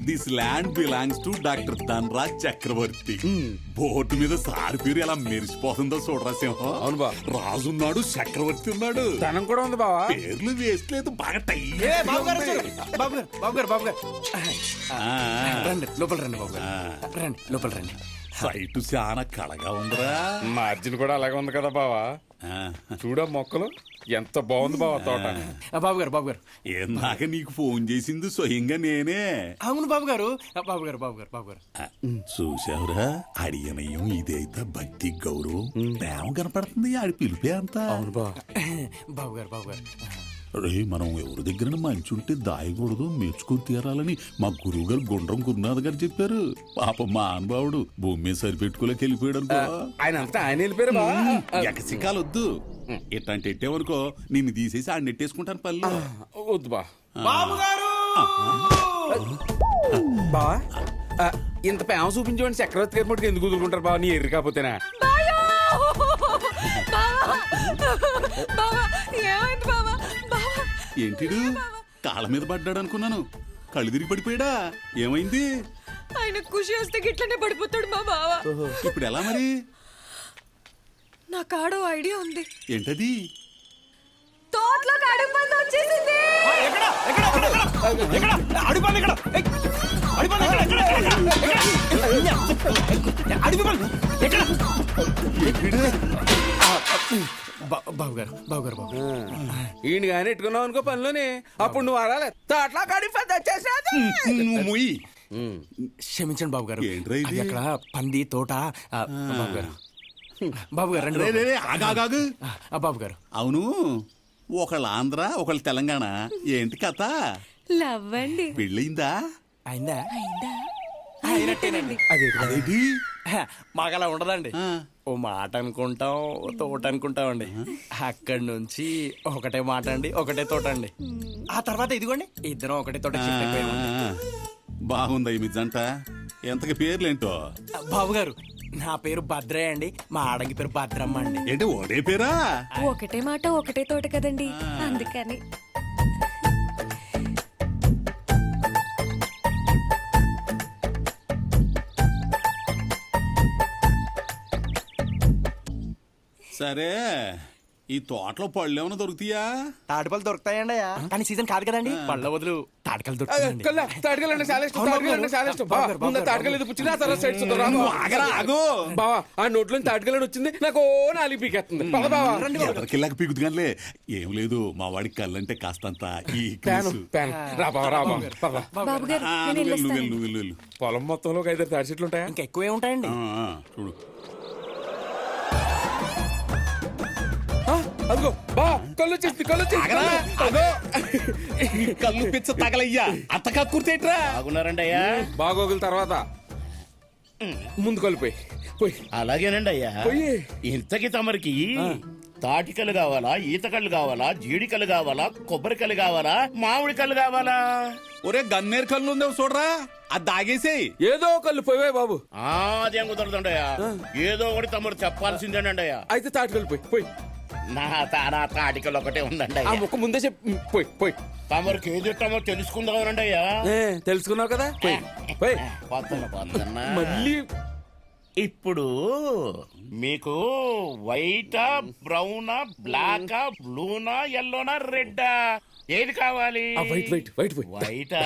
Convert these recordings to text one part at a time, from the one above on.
This land belongs to doctor Dhanaraj Chakravarthi. Board మీద సారి పేరు ఎలా మెరిసిపోతుందో చూడరా సింహం. అవును బా. రాజున్నాడు, చక్రవర్తి ఉన్నాడు, ధనం కూడా ఉంది బావా. పేర్లు వేస్ట్ లేదు, బాగా టైట్. రండి లోపల రండి బాబు గారు, రండి లోపల రండి. సైటు చాలా కళగా ఉందిరా. మార్జిన్ కూడా అలాగే ఉంది కదా బావా. చూడ మొక్కలు ఎంత బాగుంది బావా తోట. బాబు గారు ఇందాక నీకు ఫోన్ చేసింది స్వయంగా నేనే. అవును బాబు గారు. చూసావురా, అడియనయం ఇదైతే భక్తి గౌరవం ప్రేమ కనపడుతుంది. ఆడి పిలిపే అంత. అవును బాబు గారు రే, మనం ఎవరి దగ్గర మంచి ఉంటే దాయకూడదు, మెచ్చుకొని తీరాలని మా గురువు గారు గుండ్రం గురునాథ్ గారు చెప్పారు. పాప మా అనుభావుడు భూమి మీద సరిపెట్టుకోలేక వెళ్ళిపోయాడు అనుకో. ఆయన అంతా ఆయన వెళ్ళిపోయారు బావా. ఎకసికాలు వద్దు, ఇట్లాంటి ఎట్టేవనుకో నిన్ను తీసేసి ఆడిని నెట్టేసుకుంటాను పల్లె. వద్దు బా. బాబు గారు బావా ఇంత ప్రేమ చూపించండి చక్రవర్తి గారి మటుకు ఎందుకు కుదురుకుంటారు బావా, నీ ఎర్రి కాకపోతేనా. ఏంటిడు కాళ్ళ మీద పడ్డాడు అనుకున్నాను, కళ్ళు తిరిగి పడిపోయాడా? ఏమైంది? ఆయన ఖుషి వస్తే గిట్లనే పడిపోతాడు మా బావ. ఇప్పుడు ఎలా మరి? నా కాడో ఐడియా ఉంది. ఏంటది? తోటలో అడుగు పంది వచ్చేసింది. బాబు గారు ఈయన కానీ ఎట్టుకున్నావు అనుకో పనిలోనే, అప్పుడు నువ్వు అడాలి అట్లా ముయ్యి. క్షమించండి బాబు గారు, ఏంట్రా ఇది? అది అక్కడ పంది తోట. బాబు గారు రండి. ఆగాగాగు. బాబు గారు అవును, ఒకళ్ళు ఆంధ్ర ఒకళ్ళు తెలంగాణ, ఏంటి కథ? లవ్ అండి. పెళ్ళయిందా? అయిందా? అయినట్టేనండి. అదేంటి? మాకు అలా ఉండదండి. ఆ. ఓ మాట అనుకుంటాం, ఓ తోట అనుకుంటామండి. అక్కడి నుంచి ఒకటే మాట అండి, ఒకటే తోట అండి. ఆ తర్వాత ఇదిగోండి ఇద్దరం ఒకటే తోట shift అయిపోయామండి. బాగుందా మీ జంట? ఎంతకి పేర్లేంటో? బాబు గారు నా పేరు భద్రయ్య అండి, మా ఆడంగి పేరు భద్రమ్మ అండి. ఏంటి ఓడే పేరా? ఒకటే మాట ఒకటే తోట కదండి, అందుకని. సరే, ఈ తోటలో పళ్ళు ఏమైనా దొరుకుతాయా? తాటిపళ్ళు దొరుకుతాయండి, కానీ సీజన్ కాదు కదండి. పళ్ళ వదులు తాటికలు దొరుకుతాయండి. బావా ఆ నోట్లో తాటికలని వచ్చింది, నాకు నాలుగు పీకెత్తుంది. ఎదరికిల్లాక పీకుతుగానిలే. ఏం లేదు, మా వాడికి కళ్ళంటే కాస్తంత ఈ బాబు గారు నేను వెళ్ళొస్తాను. వెళ్ళు. పొలం మొత్తంలో ఒక 5 తాటి చెట్లు ఉంటాయా? ఇంకా ఎక్కువే ఉంటాయండి. చూడు, అదిగో బా కళ్ళు వచ్చేసి కళ్ళు పిచ్చ తగలయ్యా, అంత కక్కుర్తేట్రా? బాగున్నారండి అయ్యా. బాగోగుల తర్వాత ముందు కలిపోయి పోయి. అలాగేనండి అయ్యా. పోయి. ఇంతకి తమరికి తాటికలు కావాలా, ఈతకళ్ళు కావాలా, జీడికలు కావాలా, కొబ్బరికలు కావాలా, మామిడి కళ్ళు కావాలా? ఒరే గన్నేరు కళ్ళు ఉందేమో చూడరా, అది దాగేసేయ్. ఏదో కళ్ళు పోయే బాబు. అదేం కుదరదండి అయ్యా, ఏదో ఒకటి తమరు చెప్పాల్సిందేనండి అయ్యా. అయితే తాటి కలిపోయి పోయి. నా తాటికలు ఒకటే ఉందండి ఆ అయ్యా. ముక్క ముందే చెప్పి పోయి పోయి. తమరికి ఏది ఇష్టమో తెలుసుకుందామనండి అయ్యా. తెలుసుకున్నావు కదా పోయి పోయి. పొద్దున్న మళ్ళీ ఇప్పుడు మీకు వైటా, బ్రౌనా, బ్లాకా, బ్లూనా, ఎల్లోనా, రెడ్డా ఏది కావాలి? వైట్ వైట్ వైట్ పోయి. వైటా?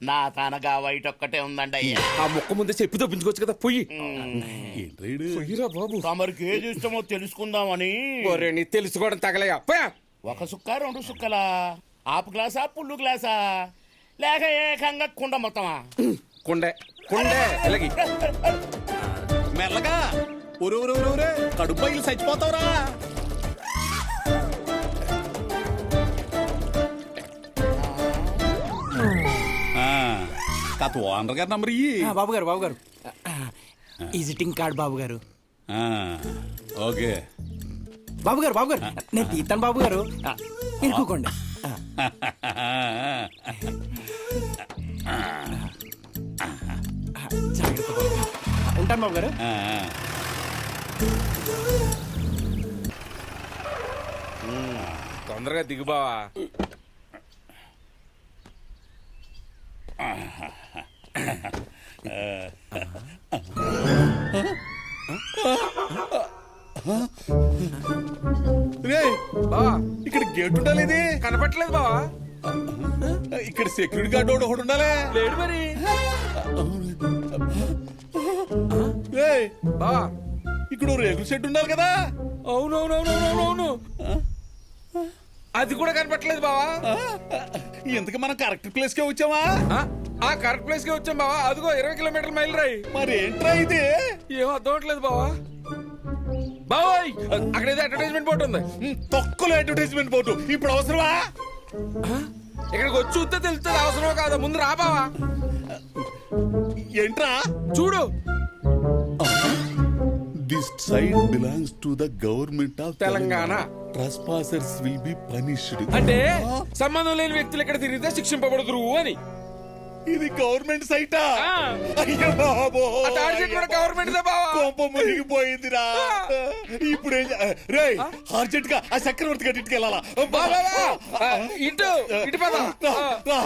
నా తనగా వైట్ ఒక్కటే ఉందండి అయ్యా. ఆ ముక్క ముందే చెప్పి తప్పించుకోవచ్చు కదా పోయి. ఏంట్రా బాబు తమరికి ఏది ఇష్టమో తెలుసుకుందామని. నీ తెలుసుకోవడం తగలయ్యా పోయా. ఒక సుక్క, 2 సుక్కలా, ఆపు గ్లాసా, పుల్లు గ్లాసా, లేక ఏకంగా కుండ మొత్తమా? కుండే కుండే ఎలాగి మెల్లగా. ఒరే కడుపు పైలు చచ్చిపోతావురా. కథ ఓనర్ గారు నంబర్ ఇయ్యి. బాబు గారు విజిటింగ్ కార్డ్ బాబు గారు. ఓకే బాబు గారు నేను తీస్తాను బాబు గారు, ఇరుక్కోండి. జాగ్రత్త బాబు. ఉంటాను బాబు గారు. తొందరగా దిగుబావా. రేయ్, ఇక్కడ గేట్ ఉండాలి, కనపట్లేదు బావా. ఇక్కడ సెక్యూరిటీ గార్డ్ ఒకటి ఉండాలి. లేడు మరి. రేయ్, బావా ఇక్కడ ఓ రేకుల షెడ్ ఉండాలి కదా. అవునవునవునవునవును, అది కూడా కనపట్లేదు బావా. ఇంతకు మనం కరెక్ట్ ప్లేస్ కే వచ్చామా? ఆ కరెక్ట్ ప్లేస్ కి వచ్చాం బావా. అదిగో 20 కిలోమీటర్ల మైలు రాయి. మరి ఏంట్రా ఇది? ఏం అర్థం అవట్లేదు బావా. బావోయ్, అక్కడ ఏదో అడ్వర్టైజ్మెంట్ బోర్డు ఉంది. తొక్కలో అడ్వర్టైజ్మెంట్ బోర్డు ఇప్పుడు అవసరమా? ఇక్కడికి వచ్చి చూస్తే తెలుస్తుంది అవసరమో కాదా. ముందు రా బావా, ఏంట్రా? చూడు. This site belongs to the government of Telangana. Trespassers will be punished. అంటే సంబంధం లేని వ్యక్తులు ఇక్కడ తిరిగితే శిక్షింపబడుతురు అని. ఇది గవర్నమెంట్ సైటా? ఆ. అయ్యో బాబో, ఆ తాడి చెట్టు కూడా గవర్నమెంట్ దే బావా. కోపం మునిగిపోయిందిరా. ఇప్పుడు ఏం రే అర్జెంట్ గా ఆ చక్రవర్తి గారి ఇంటికి వెళ్ళాలా? బావా, ఇటు ఇటు పద. రా.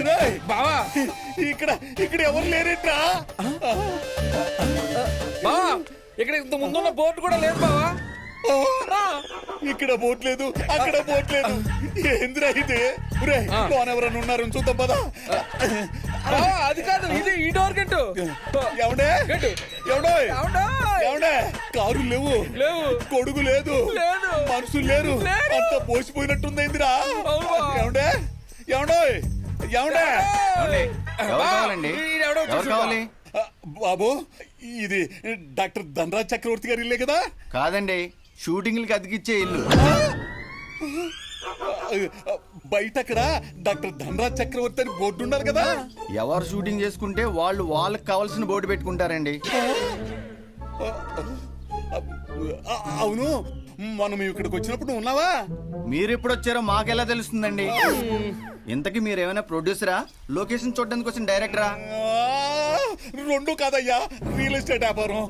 రేయ్, బావా ఇక్కడ ఇక్కడ ఎవరు లేరేట్రా? బావా, ఇక్కడ ఇంత ముందున్న బోర్డు కూడా లేదు బావా. ఇక్కడ బోట్ లేదు, అక్కడ బోట్ లేదు. ఏందిరా ఇది? రే లోన్ ఎవరన్నా ఉన్నారు చూద్దాం పదా. బావా, అది కాదు, ఇది ఈ డోర్ గెట్టు. ఎవడే గెట్టు ఎవడో అవునా? ఎవడే? కారు లేవు, లేవు, కొడుకు లేదు, లేదు, మనుషులు లేరు, లేరు. అంత పోసిపోయినట్టుందేందిరా? అవును బావ. ఎవడే ఎవడో ఎవడే? ఈడెవడో వచ్చేసాడు. బాబు, ఇది డాక్టర్ ధనరాజ్ చక్రవర్తి గారి ఇల్లే కదా? కాదండి, షూటింగ్లకి అతికిచ్చే ఇల్లు. బయట అక్కడ డాక్టర్ ధనరాజ్ చక్రవర్తి అని బోర్డు ఉండాలి కదా? ఎవరు షూటింగ్ చేసుకుంటే వాళ్ళు వాళ్ళకి కావాల్సిన బోర్డు పెట్టుకుంటారండి. అవును, మనం ఇక్కడికి వచ్చినప్పుడు నువ్వు ఉన్నావా? మీరు ఎప్పుడు వచ్చారో మాకెలా తెలుస్తుందండి? ఇంతకీ మీరు ఏమైనా ప్రొడ్యూసరా, లొకేషన్ చూడడానికి వచ్చిన డైరెక్టరా? రెండు కాదయ్యా, రియల్ ఎస్టేట్ వ్యాపారం.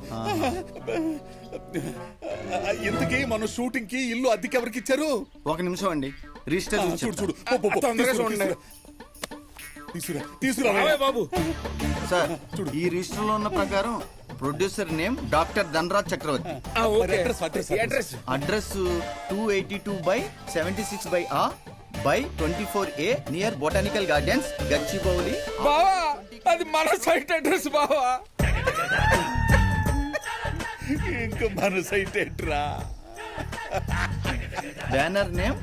ఇంతకీ మన షూటింగ్ కి ఇల్లు అద్దెకి ఎవరికి ఇచ్చారు? ఒక నిమిషం అండి, రిజిస్టర్ చూడు చూడు, తొందరగా చూడండి. తీసుకురా తీసుకురా. రావే బాబు. సార్, ఈ రిజిస్టర్ లో ఉన్న ప్రకారం ప్రొడ్యూసర్ నేమ్ డాక్టర్ ధనరాజ్ చక్రవర్తి. ఆ, ఓకే. అడ్రస్ ఈ address address 282/76/A by 24A near botanical gardens, Gachibowli. బావా, అది మన సైట్ అడ్రస్ బావా. ఇంకా మన సైట్ ఏంట్రా? బ్యానర్ నేమ్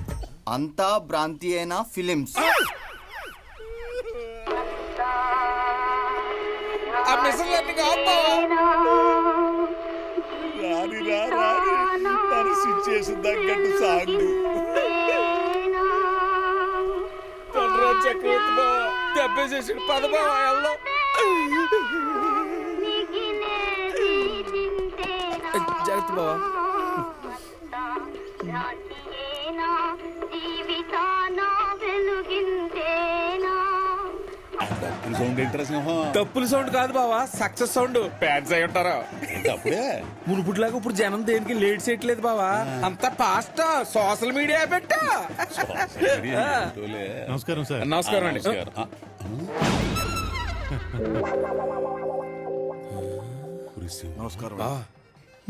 అంతా భ్రాంతియేనా ఫిలిమ్స్. ఆ మిషన్ లెర్నింగ్ ఆపు బావా. రాని రా రాని, మన సిచ్యుయేషన్ తగ్గట్టు సాగు. ధనరాజ్ చక్రవర్తి బావా దెబ్బేసేసి పద బావా వెళ్దాం. జాగ్రత్త బావా. సౌండ్ ఏంట్రా సింహం? తప్పుల సౌండ్ కాదు బావా, సక్సెస్ సౌండ్. ఫ్యాన్స్ అయి ఉంటారా? అప్పుడే మునుపుట్లాగా ఇప్పుడు జనం దేనికి లేట్ చేయట్లేదు బావా. అంత ఫాస్ట్ సోషల్ మీడియా పెట్టా. నమస్కారం సార్. నమస్కారం అండి. నమస్కారం.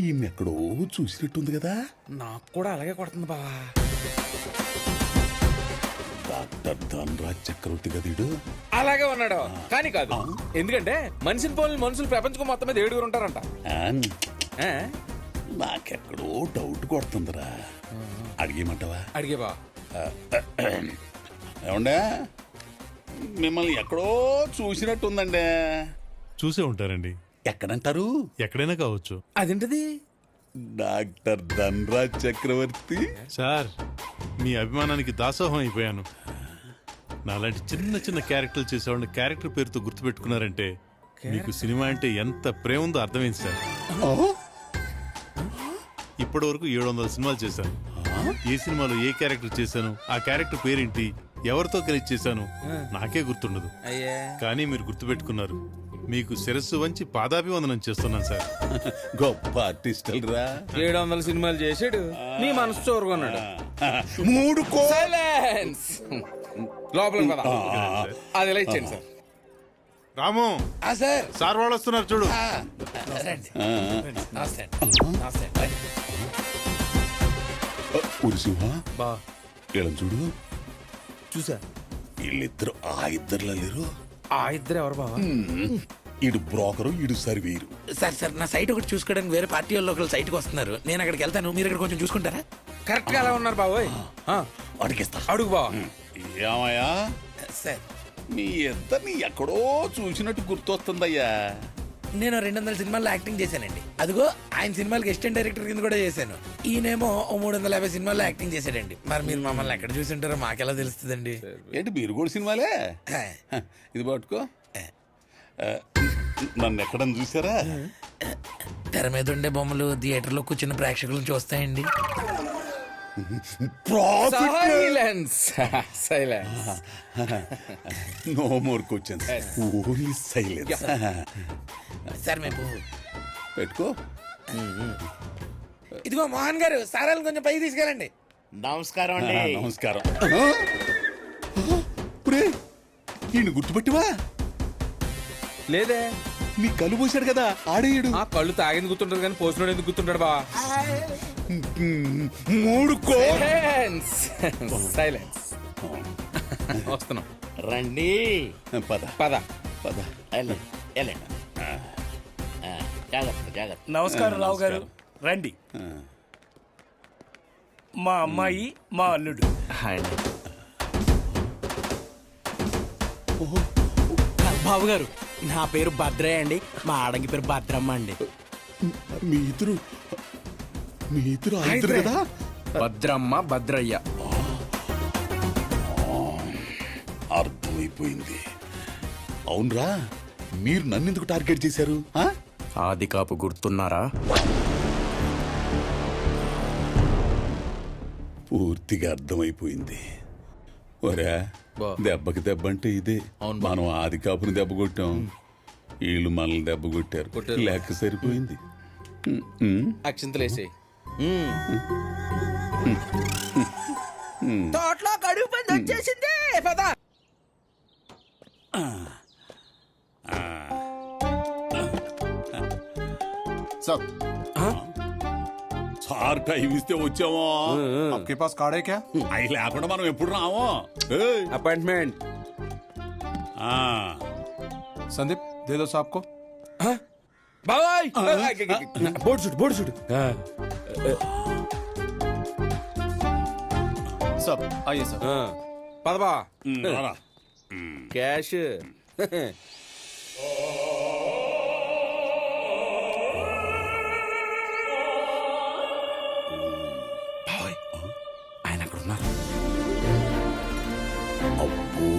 ఈయన ఎక్కడో చూసినట్టుంది కదా? నాకు కూడా అలాగే కొడుతుంది బావా. డాక్టర్ ధనరాజ్ చక్రవర్తి గదిడు అలాగే ఉన్నాడు కానీ కాదు. ఎందుకంటే మనిషిని పోలిన మనుషులు ప్రపంచం మొత్తం మీద 7 ఉంటారంట. ఆ? నాకెక్కడో డౌట్ కొడుతుందిరా. అడిగేమంటావా? అడిగే బా. ఏమండే, మిమ్మల్ని ఎక్కడో చూసినట్టుందండి. చూసే ఉంటారండి. ఎక్కడంటారు? ఎక్కడైనా కావచ్చు. అదేంటిది? డాక్టర్ ధనరాజ్ చక్రవర్తి. సార్, మీ అభిమానానికి దాసోహం అయిపోయాను. నాలాంటి చిన్న చిన్న క్యారెక్టర్లు చేసేవాడిని క్యారెక్టర్ పేరుతో గుర్తుపెట్టుకున్నారంటే మీకు సినిమా అంటే ఎంత ప్రేమ ఉందో అర్థమైంది సార్. ఇప్పటి వరకు 700 సినిమాలు చేశాను. ఏ సినిమాలో ఏ క్యారెక్టర్ చేశాను, ఆ క్యారెక్టర్ పేరేంటి, ఎవరితో కలిసి చేశాను నాకే గుర్తుండదు. అయ్యే, కానీ మీరు గుర్తుపెట్టుకున్నారు. మీకు శిరస్సు వంచి పాదాభివందనం చేస్తున్నాను సార్. గొప్ప ఆర్టిస్టులు రా. 700 సినిమాలు చేసాడు, నీ మనసు చూరుకున్నాడు. 3 కోట్లు. సైలెన్స్. లోపలికి పద. అది ఇలా ఇచ్చేయండి సార్. రాము సార్ సార్ వాళ్ళు వస్తున్నారు చూడు. ఉరిసింహ బా ఇలా చూడు, చూసా. వీళ్ళిద్దరు ఆ ఇద్దరులా లేరు. ఆ ఇద్దరు ఎవరు బావా? ఇడు బ్రోకరు, ఇడు సర్వీరు. సార్ నా సైట్ ఒకటి చూసుకోవడానికి వేరే పార్టీ వాళ్ళు ఒకరు సైట్కి వస్తున్నారు. నేను అక్కడికి వెళ్తాను, మీరు ఇక్కడ కొంచెం చూసుకుంటారా? కరెక్ట్ గా ఎలా ఉన్నారు బాబోయ్? అడిగిస్తా. అడుగు బావా. ఏమయ్యా, సార్ మీ ఇద్దరిని ఎక్కడో చూసినట్టు గుర్తొస్తుందయ్యా. నేను 200 సినిమాల్లో యాక్టింగ్ చేశానండి. అదిగో ఆయన సినిమాలకి అసిస్టెంట్ డైరెక్టర్ కింద కూడా చేశాను. ఈయనేమో 350 సినిమాల్లో యాక్టింగ్ చేశాడండి. మరి మీరు మమ్మల్ని ఎక్కడ చూసి ఉంటారో మాకెలా తెలుస్తుందండి? ఏంటి మీరు కూడా సినిమాలే? ఇది పట్టుకో. నన్ను ఎక్కడన్నా చూసారా? తెర మీద ఉండే బొమ్మలు థియేటర్లో కూర్చున్న ప్రేక్షకులను చూస్తాయండి. Silence. Silence. No more questions, only silence. Sir మేము పెట్టుకో. ఇదిగో మోహన్ గారు, సారాలను కొంచెం పైకి తీసుకెళ్ళండి. నమస్కారం అండి. నమస్కారం. ఈయన గుర్తుపెట్టివా? లేదే. నీ కళ్ళు పోసాడు కదా ఆడేయుడు. ఆ కళ్ళు తాగింది గుర్తుంటారు కానీ పోసినోడు ఎందుకు గుర్తుంటాడు బా? 3 కోట్లు. సైలెన్స్. వస్తున్నాం. రండి. పద పద. పద. వెళ్ళండి, వెళ్ళండి. జాగ్రత్త, జాగ్రత్త. నమస్కారం రావు గారు, రండి. మా అమ్మాయి, మా అల్లుడు. బాబు గారు, నా పేరు భద్రయ్య అండి, మా ఆడంగి పేరు భద్రమ్మ అండి. మీ ఇద్దరు ఆ ఇద్దరు కదా? భద్రమ్మ భద్రయ్య. అర్థమైపోయింది. అవునరా, మీరు నన్ను ఎందుకు టార్గెట్ చేశారు? ఆది కాపు గుర్తున్నారా? పూర్తిగా అర్థమైపోయింది. ఒరే, దెబ్బకి దెబ్బ అంటే ఇదే. మనం ఆది కాపుని దెబ్బ కొట్టాం, వీళ్ళు మనల్ని దెబ్బ కొట్టారు. లెక్క సరిపోయింది. అక్షింతలేసేయ్. తోటలో కడుగు పంది వచ్చేసింది. పద. సార్ టైం ఇస్తే వచ్చామో. आपके पास कार्ड है क्या? అవి లేకుండా మనం ఎప్పుడు రామో. ఏయ్. అపాయింట్మెంట్. ఆ. संदीप दे दो साहब को. బాబాయ్ బోర్డు చూడు, బోర్డు చూడు. सब आइए सब. పద బా. రారా. క్యాష్. ఆయన అక్కడ ఉన్నారు. అబ్బో,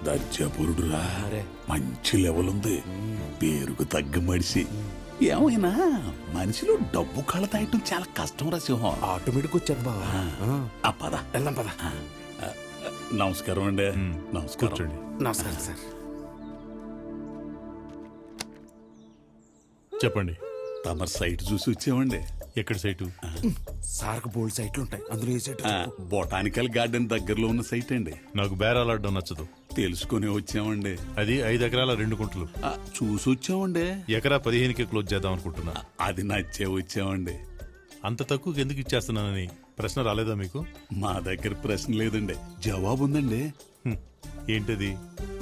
దర్జాపురుడురా. మంచి లెవెల్ ఉంది. పేరుకు తగ్గ మడిసి. ఏమైనా మనిషిలో డబ్బు కళ్ళ తాయటం చాలా కష్టం రా సింహం. ఆటోమేటిక్ వచ్చేది బావా. పద. వెళ్దాం పద. నమస్కారం అండి. నమస్కారం. కూర్చోండి. నమస్కారం సార్. చెప్పండి, తమరు సైట్ చూసి వచ్చామండి. ఎక్కడ సైటు? సార్కు బోల్డ్ సైట్లు ఉంటాయి, అందులో ఏ సైట్? బొటానికల్ గార్డెన్ దగ్గరలో ఉన్న సైట్ అండి. నాకు బేరాలాడడం నచ్చదు. తెలుసుకుని వచ్చామండి. అది 5 ఎకరాల 2 గుంటలు. చూసి వచ్చామండి. ఎకరా 15కి క్లోజ్ చేద్దాం అనుకుంటున్నా. అది నచ్చే వచ్చామండి. అంత తక్కువకి ఎందుకు ఇచ్చేస్తున్నానని ప్రశ్న రాలేదా మీకు? మా దగ్గర ప్రశ్న లేదండి, జవాబు ఉందండి. ఏంటది?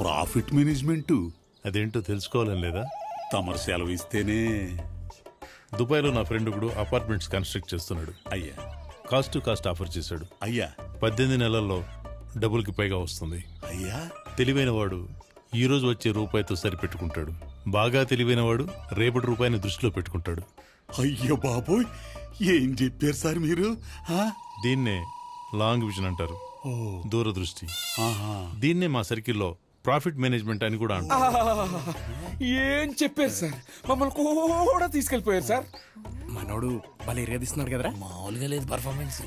Profit management. అదేంటో తెలుసుకోవాలని లేదా? తమరు సెలవు ఇస్తేనే. దుబాయ్లో నా ఫ్రెండ్ ఒకడు అపార్ట్మెంట్స్ కన్స్ట్రక్ట్ చేస్తున్నాడు. అయ్యా. కాస్ట్ టు కాస్ట్ ఆఫర్ చేశాడు. అయ్యా. 18 నెలల్లో డబ్బులకి పైగా వస్తుంది. అయ్యా. తెలివైన వాడు ఈ రోజు వచ్చే రూపాయితో సరిపెట్టుకుంటాడు. బాగా తెలివైన వాడు రేపటి రూపాయిని దృష్టిలో పెట్టుకుంటాడు. అయ్యో బాబోయ్, ఏం చెప్పారు సార్ మీరు? దీన్నే లాంగ్ విజన్ అంటారు, దూరదృష్టి. దీన్నే మా సర్కిల్లో ప్రాఫిట్ మేనేజ్మెంట్ అని కూడా అంటారు. ఏం చెప్పారు సార్, మమ్మల్ని కూడా తీసుకెళ్ళిపోయారు సార్. మనోడు భలే ఏరియా తీస్తున్నాడు కదరా. మామూలుగా లేదు పర్ఫార్మెన్స్.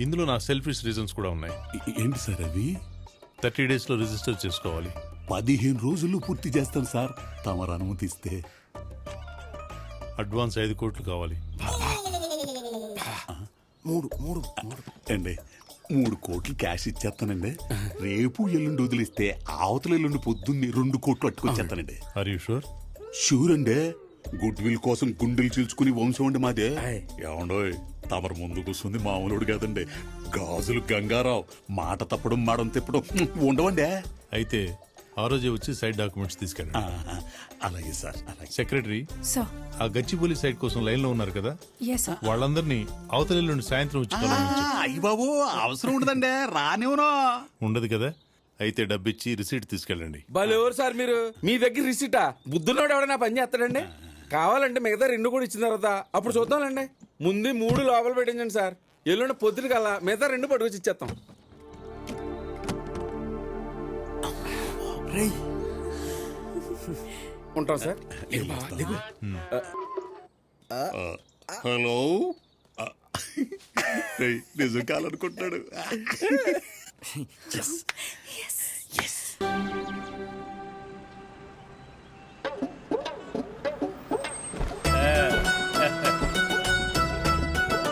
ఇందులో నా సెల్ఫిష్ రీజన్స్ కూడా ఉన్నాయి. ఏంటి సార్ అవి? 30 days లో రిజిస్టర్ చేసుకోవాలి. 15 రోజుల్లో పూర్తి చేస్తాను సార్, తమరు అనుమతిస్తే. అడ్వాన్స్ 5 కోట్లు కావాలి. అండి 3 కోట్లు క్యాష్ ఇచ్చేస్తానండి. రేపు ఎల్లుండి వదిలిస్తే అవతల ఎల్లుండి పొద్దున్నే 2 కోట్లు పట్టుకొచ్చేస్తానండి. Are you sure? షూర్ అండి. గుడ్ విల్ కోసం గుండెలు చీల్చుకుని వంశం అండి మాదే. ఏమండోయ్, తమరు ముందు కూర్చుంది మామూలుడు కాదండి. గాజులు గంగారావు, మాట తప్పడం మాడం తిప్పడం ఉండవండి. అయితే ఆ రోజే వచ్చి సైడ్ డాక్యుమెంట్స్ తీసుకెళ్ళండి. అలాగే సార్, అలాగే. సెక్రటరీ, సార్ ఆ గచ్చిబౌలి సైడ్ కోసం లైన్ లో ఉన్నారు కదా, ఎస్ సార్. వాళ్ళందరినీ అవతల నుండి సాయంత్రం వచ్చి కలవమని అయ్యి బాబు, అవసరం ఉండదండి, రానివ్వను. ఉండదు కదా. అయితే డబ్బిచ్చి రిసీట్ తీసుకెళ్ళండి. భలే ఎవరు సార్ మీరు? మీ దగ్గర రిసిటా? బుద్ధున్నోడు ఎవడన్నా పని చేస్తాడండి? కావాలంటే మిగతా 2 కూడా ఇచ్చిన తర్వాత అప్పుడు చూద్దాంలేండి. ముందు 3 లోపల పెట్టించండి సార్. ఎల్లుండి పొద్దున కల్లా మిగతా 2 పట్టుకొచ్చి ఇచ్చేస్తాం. ఉంటాం సార్. హలో. నిజం కాలనుకుంటున్నాడు.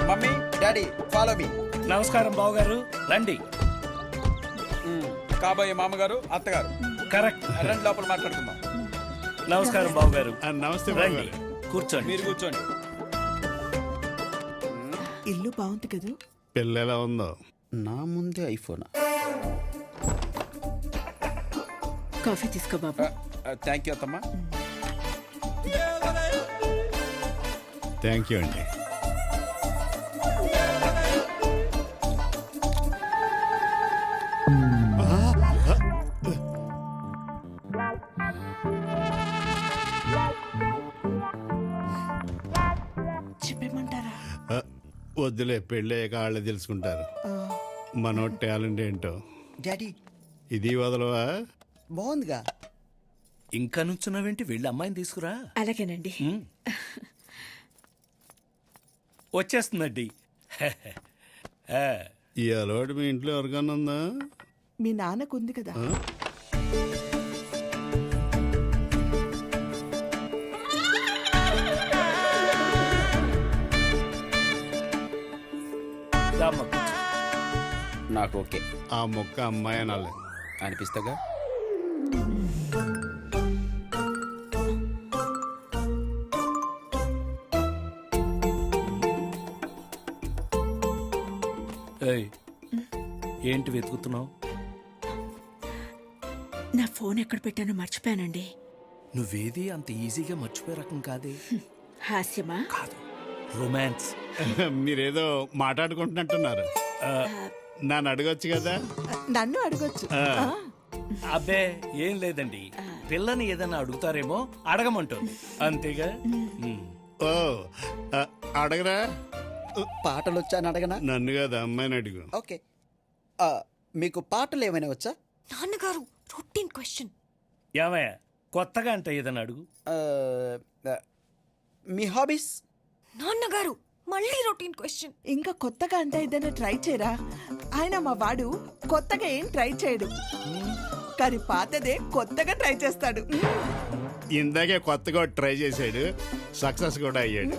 Mummy, daddy follow me. నమస్కారం బావగారు, రండి. కాబోయే మామగారు, అత్తగారు కరెక్ట్. రండి, లోపల మాట్లాడుకుందాం. నమస్కారం బావగారు, నమస్తే రండి కూర్చోండి. మీరు కూర్చోండి. ఇల్లు బాగుంది కదా. పిల్ల ఎలా ఉందో? నా ముందే ఐఫోన్. కాఫీ తీసుకో బాబు. థ్యాంక్ యూ అత్తమ్మా. థ్యాంక్ యూ అండి. చెప్పేమంటారా? వద్దులే, పెళ్ళయ్యాక వాళ్ళే తెలుసుకుంటారు మనో టాలెంట్ ఏంటో. డాడీ ఇది వదలవా? బాగుందిగా. ఇంకా నుంచున్నావేంటి? వెళ్ళి అమ్మాయిని తీసుకురా. అలాగేనండి. వచ్చేస్తుందండి. ఈ అలవాటు మీ ఇంట్లో ఎవరికన్నా ఉందా? మీ నాన్నకు ఉంది కదా. రామ్మ, కూర్చో. నాకు ఓకే ఆ మొక్క అమ్మాయి అనాలి. అనిపిస్తాగా. ఏయ్, ఏంటి వెతుకుతున్నావు? నా ఫోన్ ఎక్కడ పెట్టానో మర్చిపోయానండి. నువ్వేది అంత ఈజీగా మర్చిపోయే రకం కాదే. హాస్యమా? కాదు, రొమాన్స్. మీరేదో మాట్లాడుకుంటున్నట్టున్నారు. నన్ను అడగొచ్చు కదా. నన్ను అడగొచ్చు. అబ్బే ఏం లేదండి, పిల్లని ఏదైనా అడుగుతారేమో అడగమంటుంది, అంతేగా. ఓ, అడగరా. పాటలు వచ్చా అని అడగనా? నన్ను కదా, అమ్మాయిని అడుగు. ఓకే. మీకు పాటలు ఏమైనా వచ్చా? నాన్నగారు రొటీన్ క్వశ్చన్. ఏమయ్య, కొత్తగా అంటే ఏదైనా అడుగు. మీ హాబీస్? నాన్నగారు మళ్ళీ రొటీన్ క్వశ్చన్. ఇంకా కొత్తగా అంటే ఏదైనా ట్రై చేయరా? ఆయన మా వాడు కొత్తగా ఏం ట్రై చేయడు, కానీ పాతదే కొత్తగా ట్రై చేస్తాడు. ఇందాకే కొత్తగా ట్రై చేశాడు, సక్సెస్ కూడా అయ్యాడు.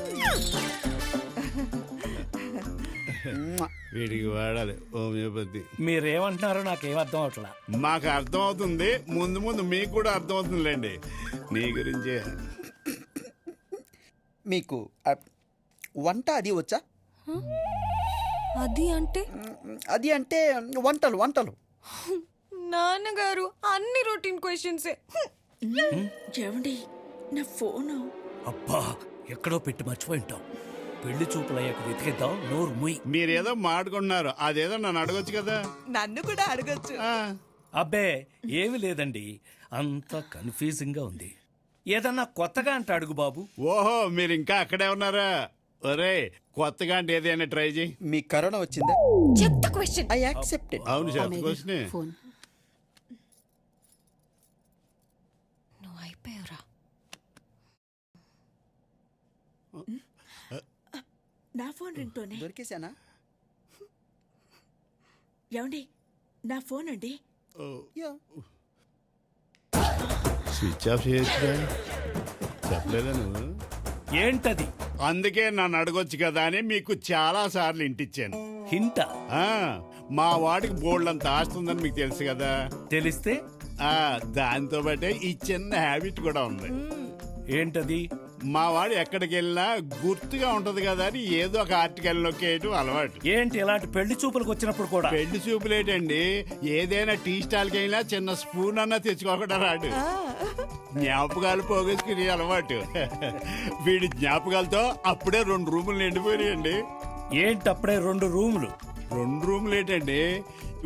వీడికి వాడాలి హోమియోపతి. మీరేమంటున్నారో నాకేం అర్థం అవట్లా. మాకు అర్థం అవుతుంది, ముందు ముందు మీకు కూడా అర్థం అవుతుందిలేండి. నీ గురించే. మీకు వంట అది వచ్చా? అది అంటే? అది అంటే వంటలు. వంటలు. నాన్నగారు అన్ని రొటీన్ క్వశ్చన్సే. ఏమండి, నా ఫోను. అబ్బా, ఎక్కడో పెట్టి మర్చిపోయింటాం. పెళ్లి చూపులయ్యాక వెతికిద్దాం, నోరు ముయ్. మీరేదో మాట్లాడుకుంటున్నారు, అదేదో నన్ను అడగొచ్చు కదా. నన్ను కూడా అడగొచ్చు. అబ్బే ఏమి లేదండి, అంత కన్ఫ్యూజింగ్ గా ఉంది. ఏదన్నా కొత్తగా అంటే అడుగు బాబు. ఓహో, మీరు ఇంకా అక్కడే ఉన్నారా? ఒరే, కొత్తగా అంటే ఏదైనా ట్రై చేయి. మీ కరోనా వచ్చిందా? చెత్త క్వశ్చన్. I accepted. అవును, చెప్పకొచ్చినే. ఫోన్. నువ్వు అయిపోయావురా. నా ఫోన్ రింగ్టోనే. దొరికేశానా? ఏమండి, నా ఫోన్ అండి. యా. స్విచ్ ఆఫ్ చేయొచ్చుగా. చెప్పలేదా నువ్వు? ఏంటది? అందుకే నన్ను అడగొచ్చు కదా అని మీకు చాలా సార్లు ఇంటిచ్చాను. హింటా? ఆ, మా వాడికి బోల్డంత ఆస్తుందని మీకు తెలుసు కదా. తెలిస్తే దాంతో బట్టే ఈ చిన్న హ్యాబిట్ కూడా ఉంది. ఏంటది? మా వాడు ఎక్కడికి వెళ్ళినా గుర్తుగా ఉంటది కదా అని ఏదో ఒక ఆర్టికల్ నొక్కేయటం అలవాటు. ఏంటి ఇలాంటి పెళ్లి చూపులకు వచ్చినప్పుడు కూడా? పెళ్లి చూపులేటండి, ఏదైనా టీ స్టాల్కి వెళ్ళినా చిన్న స్పూన్ అన్నా తెచ్చుకోకుండా రాడు. జ్ఞాపకాలు పోగేసుకునే అలవాటు. వీడి జ్ఞాపకాలతో అప్పుడే 2 రూములు నిండిపోయాయండి. ఏంటప్పుడే 2 రూములు? 2 రూములు ఏంటండి,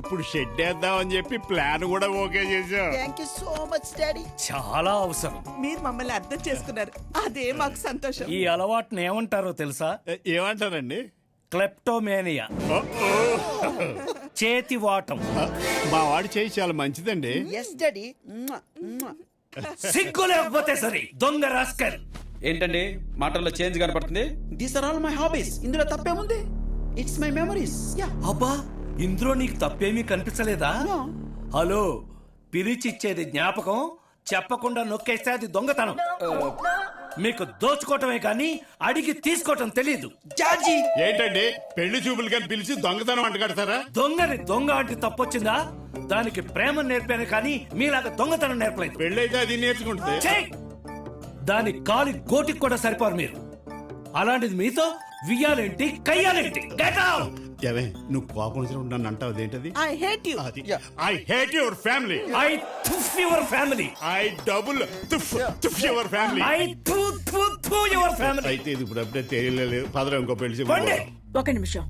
ఇప్పుడు షెడ్ వేద్దామని చెప్పి ప్లాన్ కూడా ఓకే చేసాం. Thank you so much daddy. చాలా అవసరం. మీరు మమ్మల్ని అర్థం చేసుకున్నారు, అదే మాకు సంతోషం. ఈ అలవాటుని ఏమంటారో తెలుసా? ఏమంటారండి? క్లెప్టోమేనియా. చేతి వాటం. మా వాడి చేయి చాలా మంచిదండి. Yes daddy. సిగ్గు లేకపోతే సరే దొంగ రాస్కల్. ఏంటండి మాటల్లో చేంజ్ కనపడుతుంది? These are all my hobbies. ఇందులో తప్పేముంది? It's my memories. అబ్బా, ఇందులో నీకు తప్పేమీ కనిపించలేదా? హలో, పిలిచిచ్చేది జ్ఞాపకం, చెప్పకుండా నొక్కేస్తే అది దొంగతనం. మీకు దోచుకోవటమే కానీ అడిగి తీసుకోవటం తెలీదు. జార్జీ, ఏంటండి పెళ్లి చూపులు కానీ పిలిచి దొంగతనం అంట కడతారా? దొంగని దొంగ అంటే తప్పొచ్చిందా? దానికి ప్రేమ నేర్పాను కానీ మీలాగా దొంగతనం నేర్పలేదు. పెళ్ళైతే అది నేర్చుకుంటే ఛీ! దాని కాలి గోటికి కూడా సరిపోరు మీరు. అలాంటిది మీతో వియ్యాలేంటి కయ్యాలేంటి? Get out! ఏవే, నువ్వు కోపం వచ్చినప్పుడు నన్ను అంటావు ఏంటది? I hate you. I hate your family. I tuff your family. I double తుఫ్ your family. I tu your family. అయితే ఇది ఇప్పుడు అప్పుడే తెలియలేదు. పదరా ఇంకో పెళ్లి చూపులు పండి. పోదాం. ఒక నిమిషం.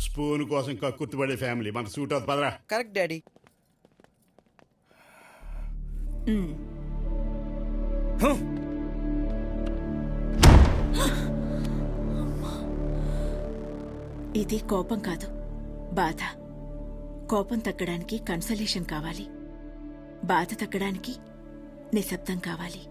స్పూన్ కోసం కక్కుర్తిపడే ఫ్యామిలీ మన సూట్ అవుతుంది. పదరా. Correct daddy. ఇది కోపం కాదు, బాధ. కోపం తగ్గడానికి కన్సలేషన్ కావాలి, బాధ తగ్గడానికి నిశ్శబ్దం కావాలి.